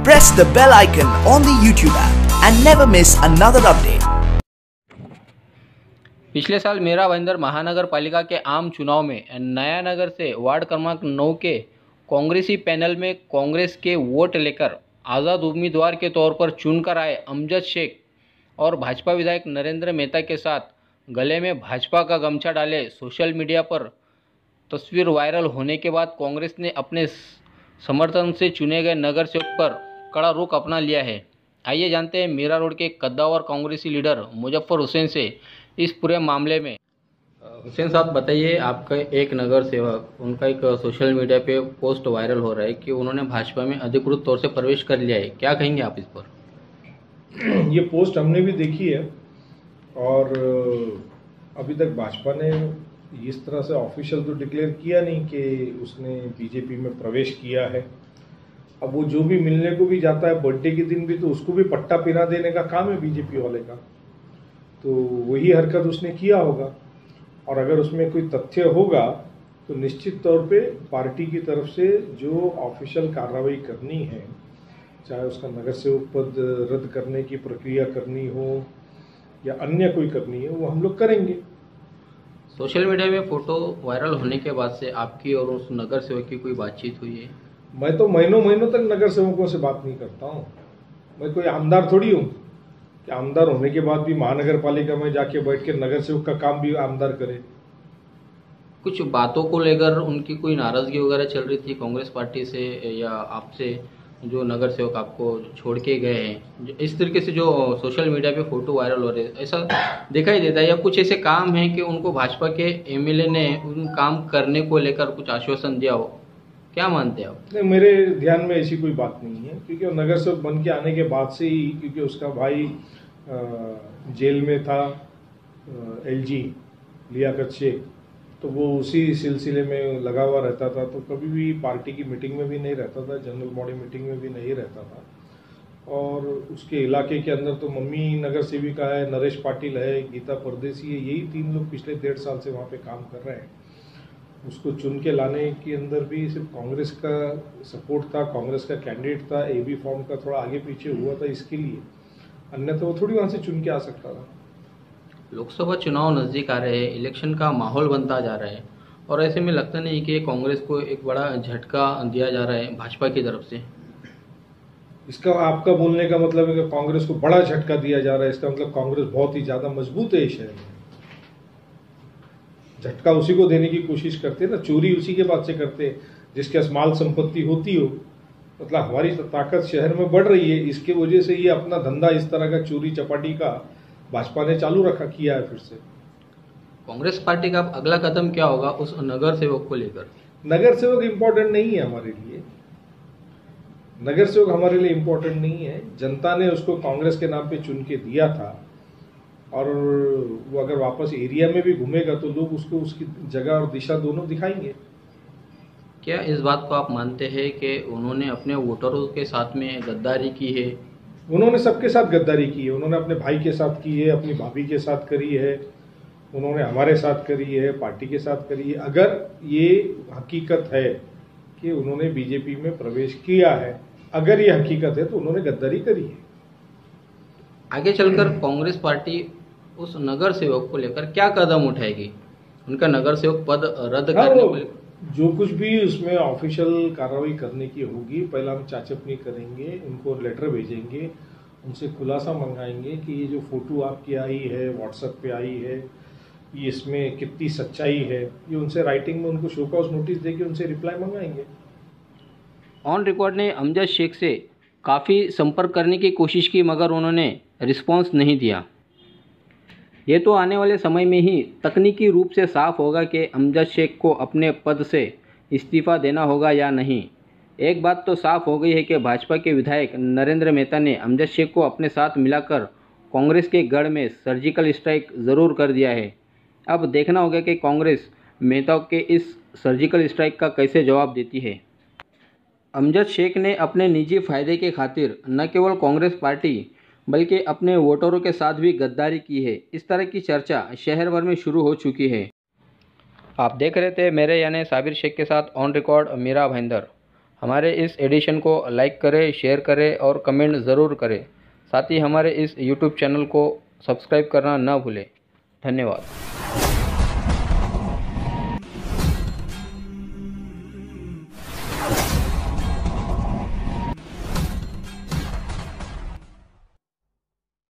Press the bell icon on the YouTube app and never miss another update. पिछले साल मीरा भाईंदर महानगर पालिका के आम चुनाव में नया नगर से वार्ड क्रमांक 9 के कांग्रेसी पैनल में कांग्रेस के वोट लेकर आज़ाद उम्मीदवार के तौर पर चुनकर आए अमजद शेख और भाजपा विधायक नरेंद्र मेहता के साथ गले में भाजपा का गमछा डाले सोशल मीडिया पर तस्वीर वायरल होने के बाद कांग्रेस ने अपने समर्थन से चुने गए नगर सेवक पर कड़ा रुख अपना लिया है। आइए जानते हैं मीरा रोड के कद्दावर कांग्रेसी लीडर मुजफ्फर हुसैन से इस पूरे मामले में। हुसैन साहब बताइए, आपका एक नगर सेवक, उनका एक सोशल मीडिया पे पोस्ट वायरल हो रहा है कि उन्होंने भाजपा में अधिकृत तौर से प्रवेश कर लिया है, क्या कहेंगे आप इस पर? ये पोस्ट हमने भी देखी है और अभी तक भाजपा ने इस तरह से ऑफिशियल तो डिक्लेयर किया नहीं कि उसने बीजेपी में प्रवेश किया है। अब वो जो भी मिलने को भी जाता है बर्थडे के दिन भी, तो उसको भी पट्टा पिरा देने का काम है बीजेपी वाले का, तो वही हरकत उसने किया होगा। और अगर उसमें कोई तथ्य होगा तो निश्चित तौर पे पार्टी की तरफ से जो ऑफिशियल कार्रवाई करनी है, चाहे उसका नगर सेवक पद रद्द करने की प्रक्रिया करनी हो या अन्य कोई करनी है, वो हम लोग करेंगे। सोशल मीडिया में फोटो वायरल होने के बाद से आपकी और उस नगर सेवक की कोई बातचीत हुई है? मैं तो महीनों महीनों तक नगर सेवकों से बात नहीं करता हूँ। मैं कोई आमदार थोड़ी हूँ कि आमदार होने के बाद भी महानगर पालिका में जाके बैठ के नगर सेवक का काम भी आमदार करे। कुछ बातों को लेकर उनकी कोई नाराजगी वगैरह चल रही थी कांग्रेस पार्टी से या आपसे, जो नगर सेवक आपको छोड़ के गए हैं, इस तरीके से जो सोशल मीडिया पे फोटो वायरल हो रहे हैं, ऐसा दिखाई देता है? या कुछ ऐसे काम हैं कि उनको भाजपा के एमएलए ने उन काम करने को लेकर कुछ आश्वासन दिया हो, क्या मानते हैं आप? नहीं, मेरे ध्यान में ऐसी कोई बात नहीं है, क्योंकि वो नगर सेवक बन के आने के बाद से ही, क्योंकि उसका भाई जेल में था एलजी लियाकत शेख, तो वो उसी सिलसिले में लगा हुआ रहता था, तो कभी भी पार्टी की मीटिंग में भी नहीं रहता था, जनरल बॉडी मीटिंग में भी नहीं रहता था। और उसके इलाके के अंदर तो मम्मी नगर सेविका है, नरेश पाटिल है, गीता परदेसी है, यही 3 लोग पिछले 1.5 साल से वहाँ पे काम कर रहे हैं। उसको चुन के लाने के अंदर भी सिर्फ कांग्रेस का सपोर्ट था, कांग्रेस का कैंडिडेट था, एबी फॉर्म का थोड़ा आगे पीछे हुआ था इसके लिए, अन्यथा वो थोड़ी वहाँ से चुन के आ सकता था। लोकसभा चुनाव नज़दीक आ रहे हैं, इलेक्शन का माहौल बनता जा रहा है और ऐसे में लगता नहीं कि कांग्रेस को एक बड़ा झटका दिया जा रहा है भाजपा की तरफ से? इसका आपका बोलने का मतलब है कि कांग्रेस को बड़ा झटका दिया जा रहा है, इसका मतलब कांग्रेस बहुत ही ज्यादा मजबूत है इस शहर में। झटका उसी को देने की कोशिश करते हैं ना, चोरी उसी के बाद से करते हैं जिसके पास माल संपत्ति होती हो। मतलब हमारी ताकत शहर में बढ़ रही है, इसके वजह से ये अपना धंधा इस तरह का चोरी चपाटी का भाजपा ने चालू किया है। फिर से कांग्रेस पार्टी का अगला कदम क्या होगा उस नगर सेवक को लेकर? नगर सेवक इम्पोर्टेंट नहीं है हमारे लिए, नगर सेवक हमारे लिए इम्पोर्टेंट नहीं है। जनता ने उसको कांग्रेस के नाम पे चुन के दिया था और वो अगर वापस एरिया में भी घूमेगा तो लोग उसको उसकी जगह और दिशा दोनों दिखाएंगे। क्या इस बात को आप मानते हैं कि उन्होंने अपने वोटरों के साथ में गद्दारी की है? उन्होंने सबके साथ गद्दारी की है। उन्होंने अपने भाई के साथ की है, अपनी भाभी के साथ करी है, उन्होंने हमारे साथ करी है, पार्टी के साथ करी है। अगर ये हकीकत है कि उन्होंने बीजेपी में प्रवेश किया है, अगर ये हकीकत है तो उन्होंने गद्दारी करी है। आगे चलकर कांग्रेस पार्टी उस नगर सेवक को लेकर क्या कदम उठाएगी? उनका नगर सेवक पद रद्द करने को लेकर जो कुछ भी उसमें ऑफिशियल कार्रवाई करने की होगी, पहला हम चाचपनी करेंगे, उनको लेटर भेजेंगे, उनसे खुलासा मंगाएंगे कि ये जो फोटो आपकी आई है, व्हाट्सएप पे आई है, ये इसमें कितनी सच्चाई है, ये उनसे राइटिंग में उनको शो कॉज नोटिस देके उनसे रिप्लाई मंगाएंगे। ऑन रिकॉर्ड ने अमजद शेख से काफ़ी संपर्क करने की कोशिश की मगर उन्होंने रिस्पॉन्स नहीं दिया। ये तो आने वाले समय में ही तकनीकी रूप से साफ होगा कि अमजद शेख को अपने पद से इस्तीफ़ा देना होगा या नहीं। एक बात तो साफ हो गई है कि भाजपा के विधायक नरेंद्र मेहता ने अमजद शेख को अपने साथ मिलाकर कांग्रेस के गढ़ में सर्जिकल स्ट्राइक ज़रूर कर दिया है। अब देखना होगा कि कांग्रेस मेहता के इस सर्जिकल स्ट्राइक का कैसे जवाब देती है। अमजद शेख ने अपने निजी फ़ायदे के खातिर न केवल कांग्रेस पार्टी बल्कि अपने वोटरों के साथ भी गद्दारी की है। इस तरह की चर्चा शहर भर में शुरू हो चुकी है। आप देख रहे थे मेरे यानी साबिर शेख के साथ ऑन रिकॉर्ड मीरा भाईंदर। हमारे इस एडिशन को लाइक करें, शेयर करें और कमेंट ज़रूर करें। साथ ही हमारे इस YouTube चैनल को सब्सक्राइब करना ना भूलें। धन्यवाद।